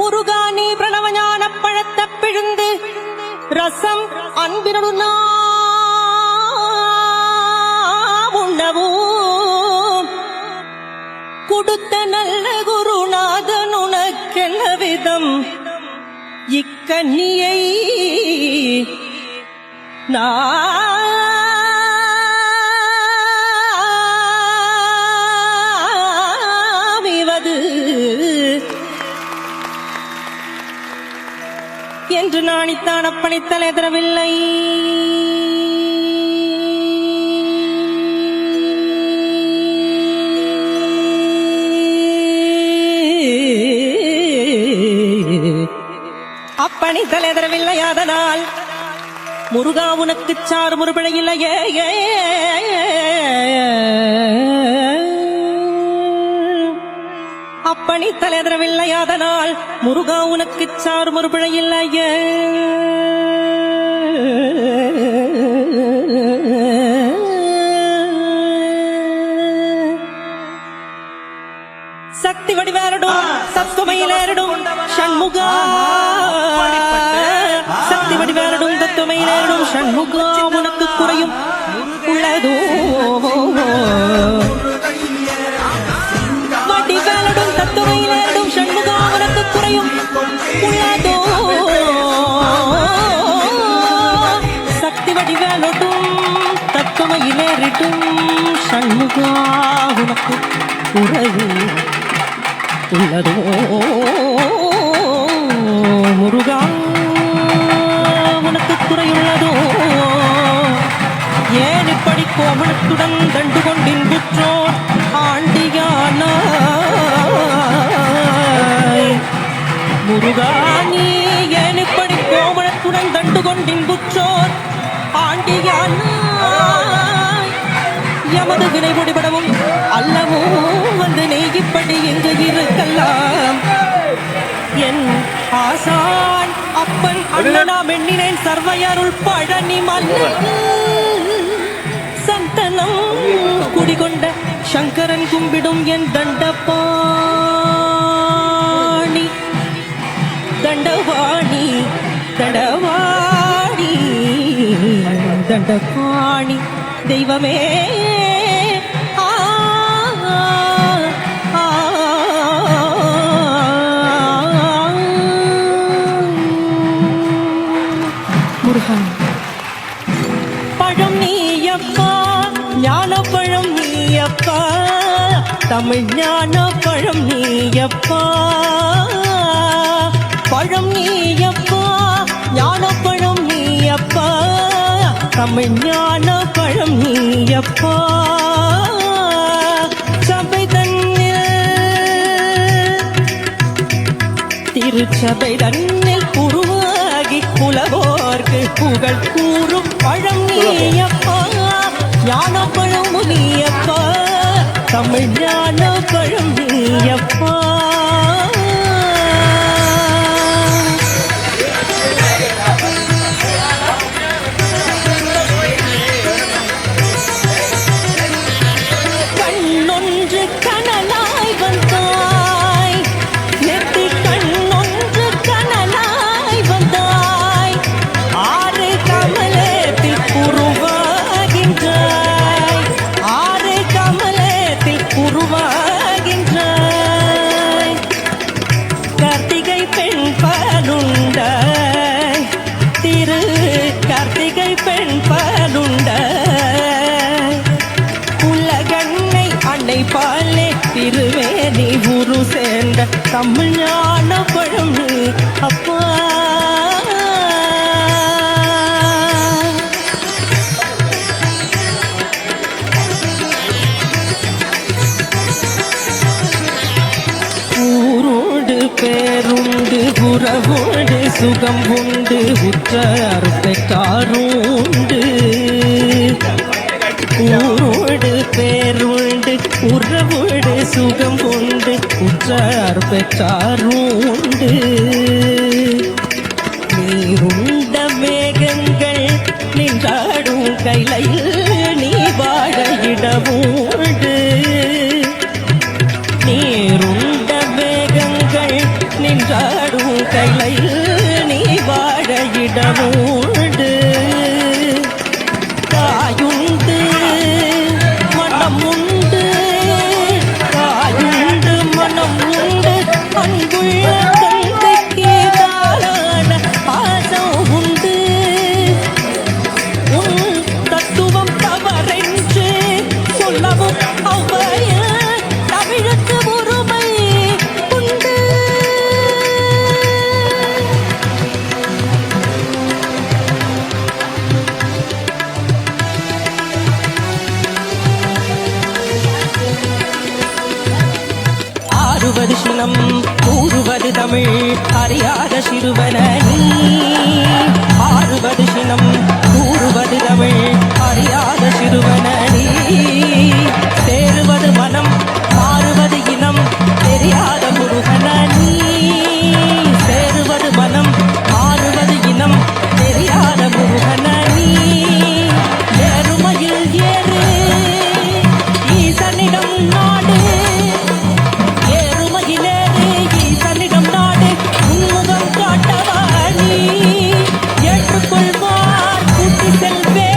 முருகானி பிரணவஞான பழத்த பிழுந்து ரசம் அன்பினு உண்ணவும் கொடுத்த நல்ல குருநாதன் உனக்கென்ன விதம் இக்கன்னியை நாவிவது என்று நாணித்தான் அப்பணித்தல் எதிரவில்லை. அப்பணித்தல் எதிரவில்லை. அதனால் முருகா உனக்கு சாறு முறுபிழையில்லையே. அப்பணித்தல் எதிரவில்லை. அதனால் முருகா உனக்கு சாறு முறுபிழையில்லையே. சக்தி வடிவேரடும் தத்துவமையிலேரடும் ஷண்முகா. சக்தி வடிவேரடும் தத்துவமையிலேரடும் ஷண்முகா உனக்கு குறையும் உள்ளதோ. வடிவேலடும் தத்துவமையிலேரடும் ஷண்முகா உனக்கு குறையும் உள்ளதோ. சக்தி வடிவேலடும் தத்துவமையிலேரடும் ஷண்முகா உனக்கு குறையும் உள்ளதோ. முருகா உனக்கு குறையுள்ளதோ. ஏன் இப்படி கோமணத்துடன் தண்டு கொண்டின் புற்றோர் ஆண்டியானாய். முருகா நீ ஏன் இப்படி கோமணத்துடன் தண்டு கொண்டின் புற்றோர் ஆண்டியானாய். எமது வினை முடிபடவும் அல்லவும் வந்து நெய்கிப்படி இங்கு இருக்கலாம். என் ஆசான் அப்பன் அண்ணனாம் எண்ணினேன் சர்வையருள் பழனி மன்னன் சந்தனம் குடிகொண்ட சங்கரன் கும்பிடும் என் தண்டபாணி தண்டவாணி தண்டவாணி தண்டபாணி தெய்வமே. பழம் நீயப்பா ஞான பழம் நீயப்பா தமிழ் ஞான பழம் நீயப்பா. பழம் நீயப்பா ஞான பழம் நீயப்பா தமிழ் ஞான பழம் நீயப்பா. சபை தன்னில் திருச்சபை தன்னில் உருவாகி புலவோர்க்கு புகழ் கூறும் பழம் நீயப்பா ஞான பழம் நீயப்பா தமிழ் ஞான பழம் நீயப்பா. கண்ணொன்று கனலாய் வந்தாய் நெத்தி கண்ணொன்று கனலாய் வந்தாய். ஆறு கமலத்தில் உருவாகின்றாய் ஆறு கமலத்தில் உருவாகின்றாய். நினைப்பாலே திருவேணி உரு சேர்ந்த தமிழ் ஞான பழம் அப்பா. ஊரோடு பேருண்டு உறவோடு சுகம் உண்டு உற்றார் பெற்றாருண்டு. ஊரோடு பேருண்டு உறவோடு சுகம் உண்டு உற்றார் பெற்றாருண்டு. நீருண்ட மேகங்கள் நின்றாடும் கைலையில் நீ வாழ இடவுண்டு. நீருண்ட மேகங்கள் நின்றாடும் கைலையில் நீ வாழ இடவுண்டு. காயுண்டு மனம் உண்டு காயுண்டு மனம் உண்டு அன்புள்ள தந்தைக்கு தாரான பாசம் உண்டு. உன் தத்துவம் தவறென்று சொல்லவும் அவ்வைய தமிழுக்கு உரிமை உண்டு. ஆறுவது சினம் கூறுவது தமிழ் அறியாத சிறுவன நீ. ஆறுவது சினம் கூறுவது தமிழ் அறியாத சிறுவன நீ. சேருவது மனம் மாறுவது இனம் தெரியாத முருகன நீ. சேருவது மனம் மாறுவது இனம் தெரியாத முருகன நீ. ஏறுமையில் ஏறு ஈசனிடம் நாடு. ஏறுமையிலேறு ஈசனிடம் நாடு உன்முகம் காட்டவாணி. ஏற்றுக்கொள்வார் கூட்டி செல்வே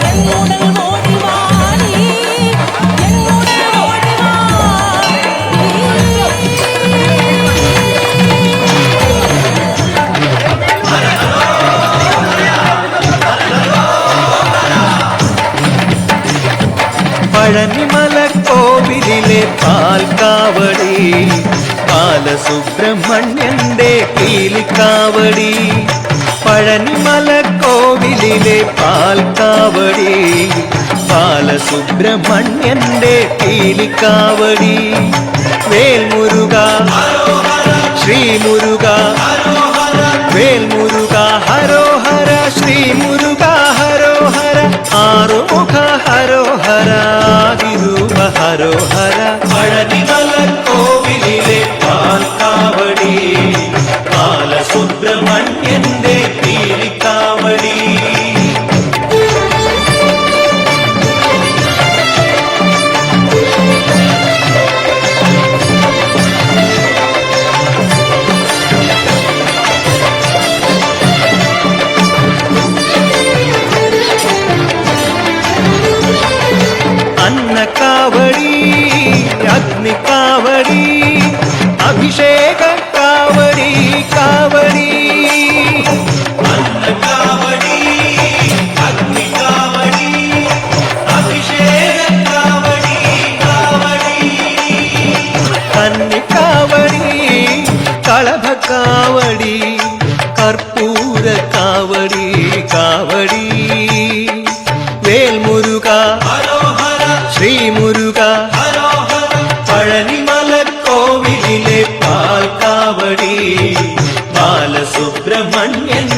என்னுடன் ஓடிவாணி. என்னுடன் ஓடிவாணி. பழனிமலை கோவிலிலே பால் காவடி பாலசுப்பிரமணியந்தே கீழிக்காவடி. பழனிமலை கோவிலிலே பால் காவடி பாலசுப்பிரமணியந்தே கீழிக்காவடி. வேல் முருகா ஸ்ரீ முருகா வேல் முருகா ஹரோஹர ஸ்ரீ முருகா ஹரோஹர ஆரோக ஹரோஹர ஆதிரூப ஹரோஹர. பழனிமலை கோவிலிலே பால் காவடி பாலசுப்பிரமணியந்தே கீழிக்காவடி. அன்ன காவடி அக்னி காவடி அபிஷேக காவடி காவடி. அன்ன காவடி அக்னி காவடி அபிஷேக காவடி காவடி. கன்னி காவடி களப காவடி கற்பூர காவடி காவடி. வேல் முருகா ஸ்ரீ முருகா பழனிமலை கோவிலிலே பால் காவடி பாலசுப்பிரமணியன்